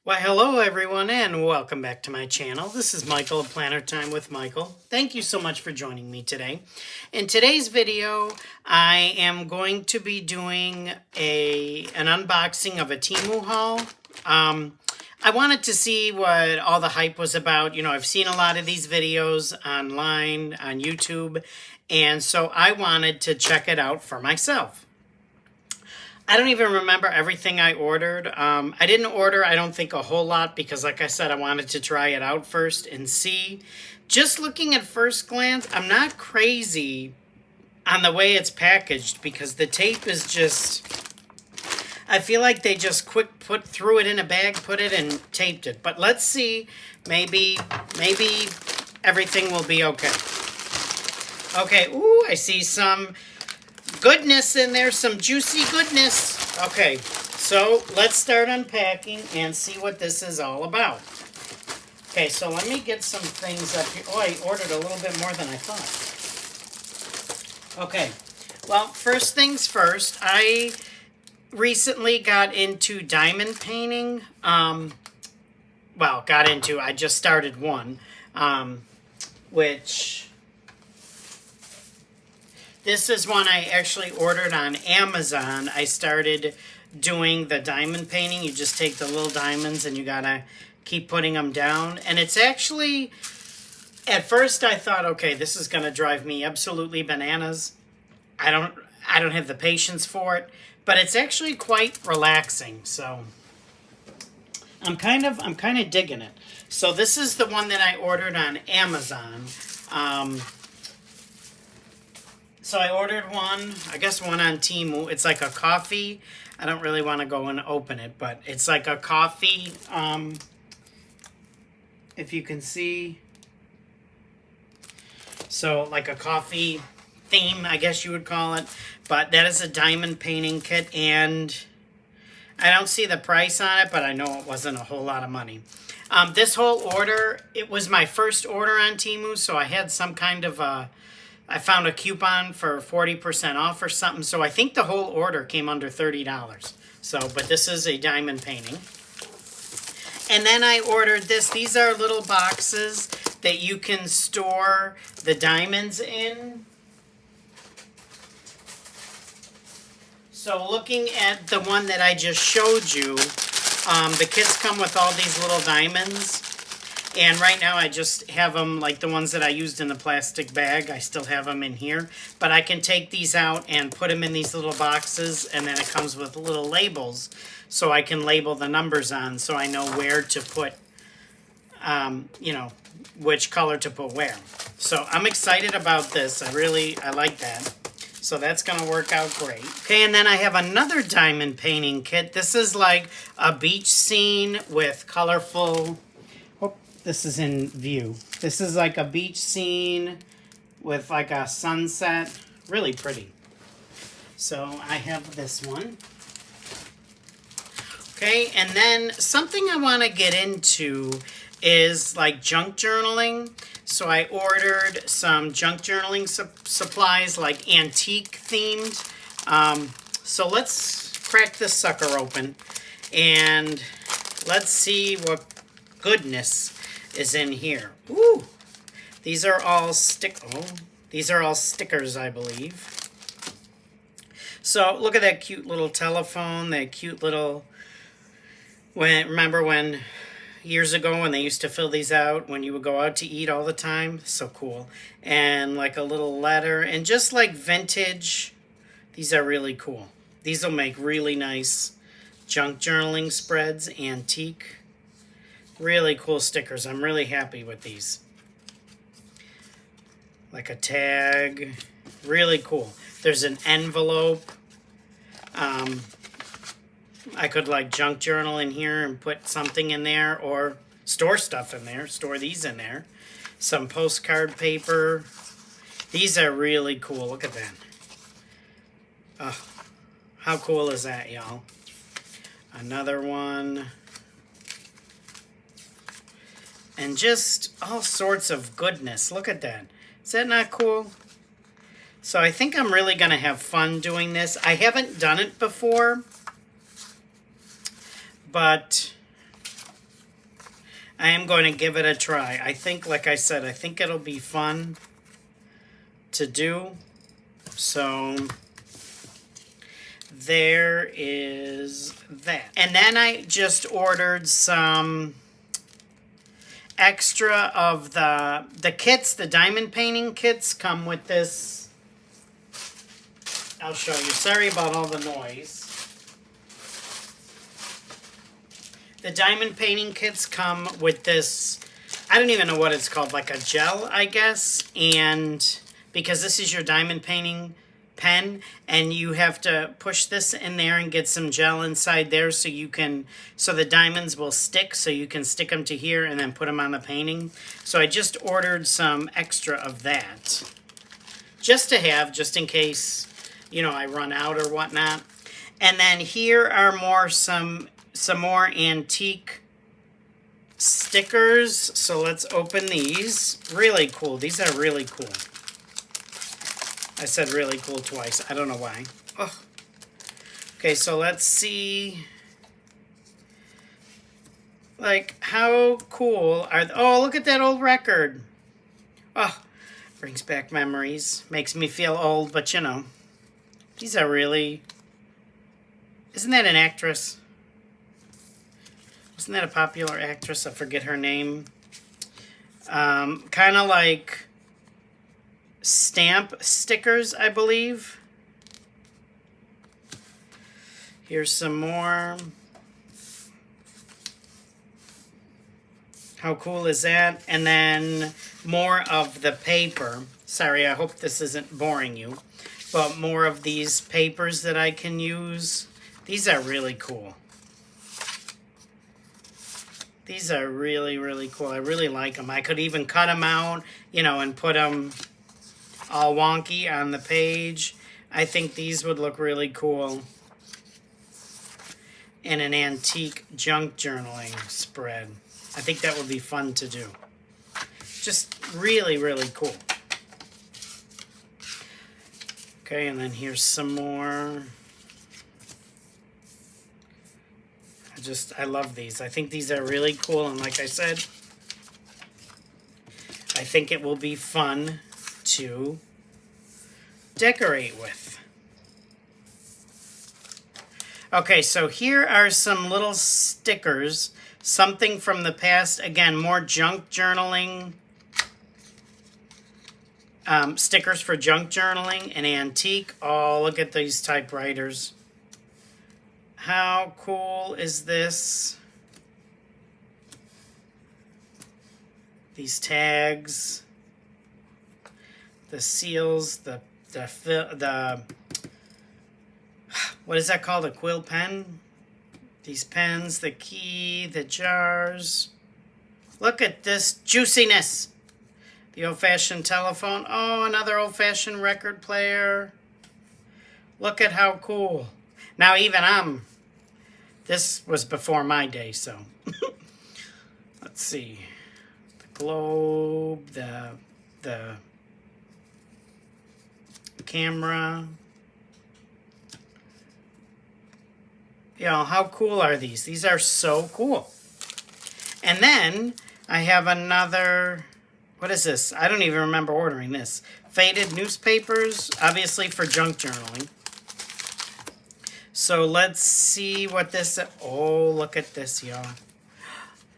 Why, hello everyone, and welcome back to my channel. This is Michael of Planner Time with Michael. Thank you so much for joining me today. In today's video, I am going to be doing an unboxing of a Temu haul. I wanted to see what all the hype was about. You know, I've seen a lot of these videos online, on YouTube, and so I wanted to check it out for myself. I don't even remember everything I ordered. I didn't order, I don't think, a whole lot because, like I said, I wanted to try it out first and see. Just looking at first glance, I'm not crazy on the way it's packaged because the tape is just... I feel like they just threw it in a bag, put it, and taped it. But let's see. Maybe everything will be okay. Okay, ooh, I see some goodness in there, some juicy goodness. Okay, so let's start unpacking and see what this is all about. Okay, so let me get some things up here. Oh, I ordered a little bit more than I thought. Okay, well, first things first, I recently got into diamond painting. I just started one, which... This is one I actually ordered on Amazon. I started doing the diamond painting. You just take the little diamonds and you gotta keep putting them down. And it's actually, at first I thought, okay, this is gonna drive me absolutely bananas. I don't have the patience for it, but it's actually quite relaxing. So I'm kind of digging it. So this is the one that I ordered on Amazon. So I ordered one, I guess one on Temu. It's like a coffee. I don't really want to go and open it, but it's like a coffee, if you can see. So like a coffee theme, I guess you would call it. But that is a diamond painting kit, and I don't see the price on it, but I know it wasn't a whole lot of money. This whole order, it was my first order on Temu, so I had some kind of I found a coupon for 40% off or something, so I think the whole order came under $30. So, but this is a diamond painting. And then I ordered this. These are little boxes that you can store the diamonds in. So looking at the one that I just showed you, the kits come with all these little diamonds. And right now I just have them like the ones that I used in the plastic bag. I still have them in here. But I can take these out and put them in these little boxes. And then it comes with little labels. So I can label the numbers on so I know where to put, which color to put where. So I'm excited about this. I like that. So that's going to work out great. Okay, and then I have another diamond painting kit. This is like a beach scene with colorful... This is in view. This is like a beach scene with like a sunset. Really pretty. So I have this one. Okay, and then something I want to get into is like junk journaling. So I ordered some junk journaling supplies, like antique themed. So let's crack this sucker open and let's see what goodness is in here. Ooh, these are all stickers, I believe. So look at that cute little telephone, that cute little... Remember when years ago when they used to fill these out when you would go out to eat all the time? So cool. And like a little letter, and just like vintage. These are really cool. These will make really nice junk journaling spreads, antique. Really cool stickers. I'm really happy with these. Like a tag. Really cool. There's an envelope. I could like junk journal in here and put something in there, or store stuff in there. Store these in there. Some postcard paper. These are really cool. Look at that. Oh, how cool is that, y'all? Another one. And just all sorts of goodness. Look at that. Is that not cool? So I think I'm really going to have fun doing this. I haven't done it before. But I am going to give it a try. I think, like I said, I think it'll be fun to do. So there is that. And then I just ordered some extra of the kits. The diamond painting kits come with this. I'll show you. Sorry about all the noise. The diamond painting kits come with this, I don't even know what it's called, like a gel, I guess. And because this is your diamond painting pen, and you have to push this in there and get some gel inside there so you can, so the diamonds will stick, so you can stick them to here and then put them on the painting. So I just ordered some extra of that, just to have, just in case, you know, I run out or whatnot. And then here are some more antique stickers. So let's open these. Really cool. These are really cool. I said really cool twice. I don't know why. Oh. Okay, so let's see. Like, how cool are... Oh, look at that old record. Oh, brings back memories. Makes me feel old, but you know. These are really... Isn't that an actress? Isn't that a popular actress? I forget her name. Kind of like stamp stickers, I believe. Here's some more. How cool is that? And then more of the paper. Sorry, I hope this isn't boring you. But more of these papers that I can use. These are really cool. These are really, really cool. I really like them. I could even cut them out, you know, and put them all wonky on the page. I think these would look really cool in an antique junk journaling spread. I think that would be fun to do. Just really, really cool. Okay, and then here's some more. I love these. I think these are really cool, and like I said, I think it will be fun to decorate with. Okay, so here are some little stickers, something from the past. Again, more junk journaling, stickers for junk journaling and antique. Oh, look at these typewriters. How cool is this? These tags, the seals, the what is that called? A quill pen? These pens, the key, the jars. Look at this juiciness. The old-fashioned telephone. Oh, another old-fashioned record player. Look at how cool. Now even this was before my day, so. Let's see. The globe, the camera. You know, how cool are these? These are so cool. And then I have another, what is this? I don't even remember ordering this. Faded newspapers, obviously for junk journaling. So let's see what this, oh, look at this, y'all.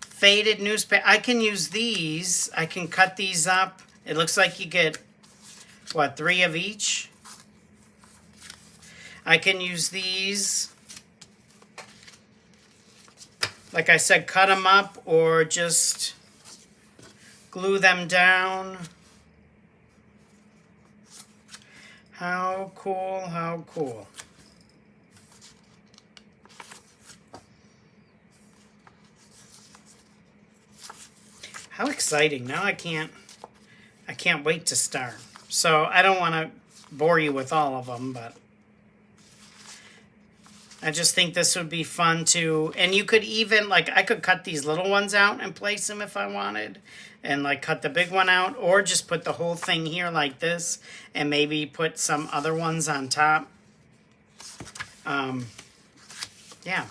Faded newspaper. I can use these. I can cut these up. It looks like you get, what, 3 of each? I can use these. Like I said, cut them up or just glue them down. How cool, how cool. How exciting. Now I can't wait to start. So I don't want to bore you with all of them, but I just think this would be fun to, and you could even, like, I could cut these little ones out and place them if I wanted, and like cut the big one out, or just put the whole thing here like this, and maybe put some other ones on top. Yeah.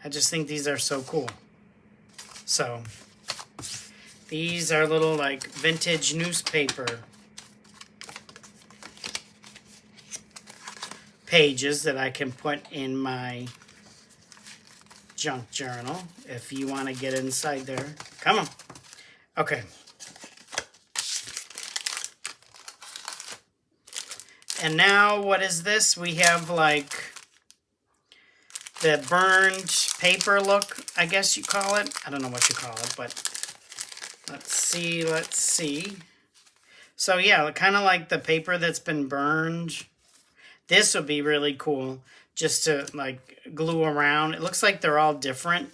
I just think these are so cool. So these are little like vintage newspaper pages that I can put in my junk journal if you want to get inside there. Come on. Okay. And now what is this? We have like the burned paper look, I guess you call it. I don't know what you call it, but let's see. So yeah, kind of like the paper that's been burned. This would be really cool just to like glue around. It looks like they're all different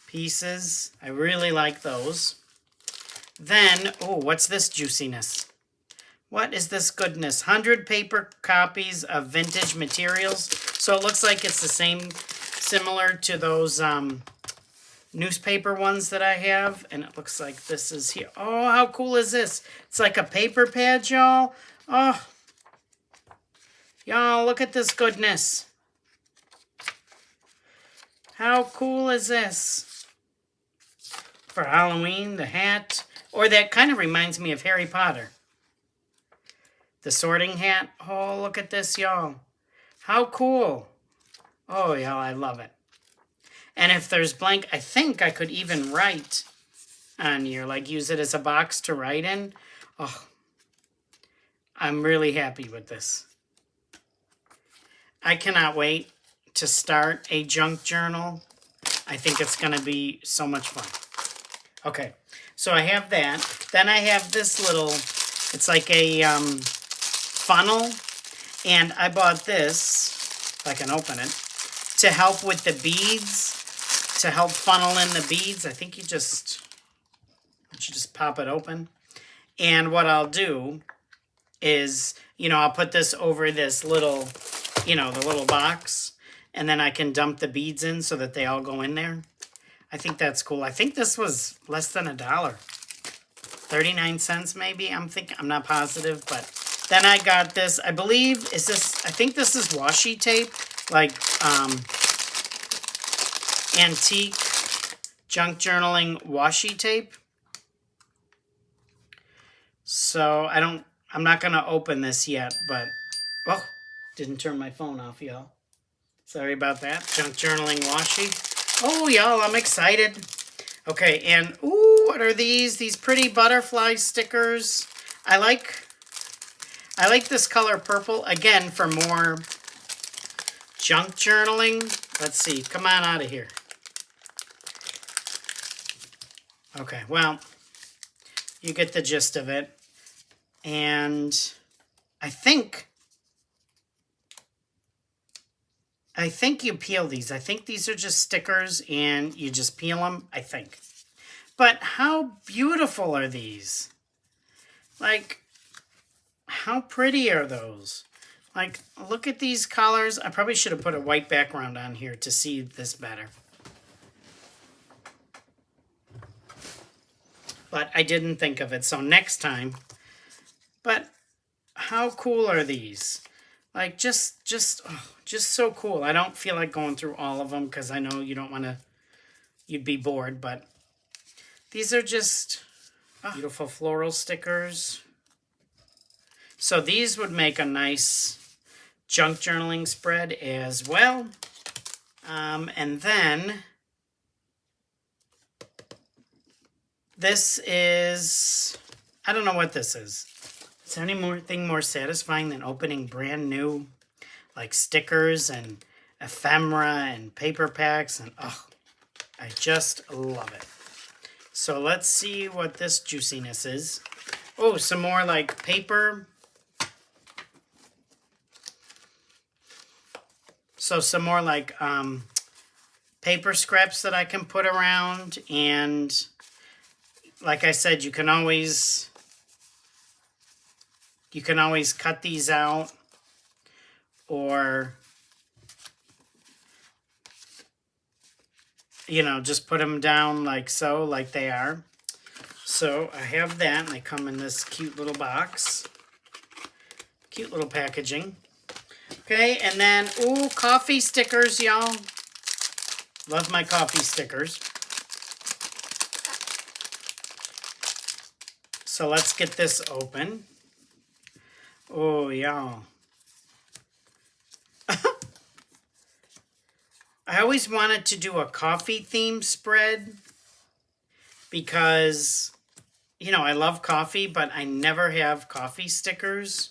pieces. I really like those. Then, oh, what's this juiciness? What is this goodness? 100 paper copies of vintage materials. So it looks like it's the same, similar to those newspaper ones that I have. And it looks like this is here. Oh, how cool is this? It's like a paper pad, y'all. Oh, y'all, look at this goodness. How cool is this? For Halloween, the hat. Or that kind of reminds me of Harry Potter. The sorting hat. Oh, look at this, y'all. How cool. Oh, y'all, I love it. And if there's blank, I think I could even write on here. Like use it as a box to write in. Oh, I'm really happy with this. I cannot wait to start a junk journal. I think it's going to be so much fun. Okay, so I have that. Then I have this little, it's like a funnel. And I bought this, if I can open it, to help with the beads, to help funnel in the beads. I think you just pop it open. And what I'll do is, I'll put this over this little, the little box, and then I can dump the beads in so that they all go in there. I think that's cool. I think this was less than $1. 39 cents maybe. I'm not positive, but then I got this, I think this is washi tape, like antique junk journaling washi tape. So I'm not going to open this yet, but, oh, didn't turn my phone off, y'all. Sorry about that. Junk journaling washi. Oh, y'all, I'm excited. Okay, and, ooh, what are these? These pretty butterfly stickers. I like this color purple, again, for more junk journaling. Let's see. Come on out of here. Okay, well, you get the gist of it. And I think you peel these. I think these are just stickers and you just peel them, I think. But how beautiful are these? Like, how pretty are those? Like, look at these colors. I probably should have put a white background on here to see this better. But I didn't think of it, so next time. But how cool are these? Like, just so cool. I don't feel like going through all of them because I know you don't want to, you'd be bored, but these are just beautiful floral stickers. So these would make a nice junk journaling spread as well. And then this is, I don't know what this is. Is there anything more satisfying than opening brand new, like stickers and ephemera and paper packs? And oh, I just love it. So let's see what this juiciness is. Oh, some more like paper. So some more like paper scraps that I can put around. And like I said, you can always cut these out, or just put them down like so, like they are. So I have that, and they come in this cute little box. Cute little packaging. Okay, and then, ooh, coffee stickers, y'all. Love my coffee stickers. So let's get this open. Oh, yeah. I always wanted to do a coffee theme spread because, you know, I love coffee, but I never have coffee stickers.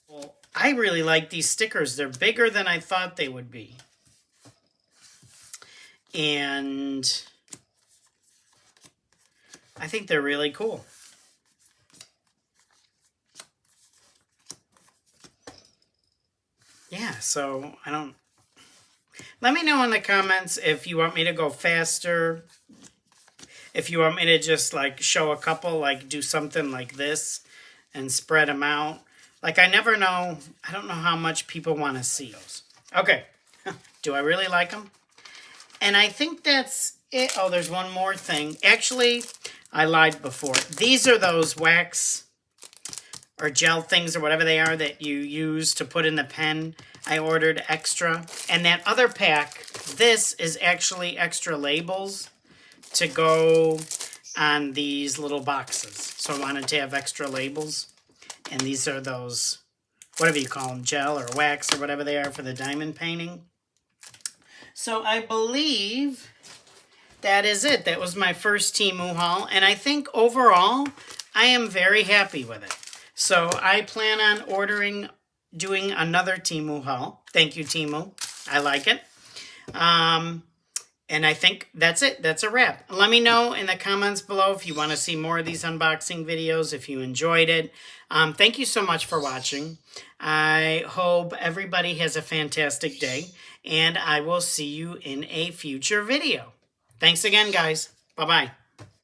Well, I really like these stickers. They're bigger than I thought they would be. And I think they're really cool. Yeah, so I don't... Let me know in the comments if you want me to go faster. If you want me to just like show a couple, like do something like this and spread them out. Like I never know. I don't know how much people want to see those. Okay. Do I really like them? And I think that's it. Oh, there's one more thing. Actually, I lied before. These are those wax or gel things or whatever they are that you use to put in the pen. I ordered extra. And that other pack, this is actually extra labels to go on these little boxes. So I wanted to have extra labels. And these are those, whatever you call them, gel or wax or whatever they are for the diamond painting. So I believe that is it. That was my first Temu haul. And I think overall, I am very happy with it. So I plan on doing another Temu haul. Thank you, Temu. I like it. And I think that's it. That's a wrap. Let me know in the comments below if you want to see more of these unboxing videos, if you enjoyed it. Thank you so much for watching. I hope everybody has a fantastic day, and I will see you in a future video. Thanks again, guys. Bye-bye.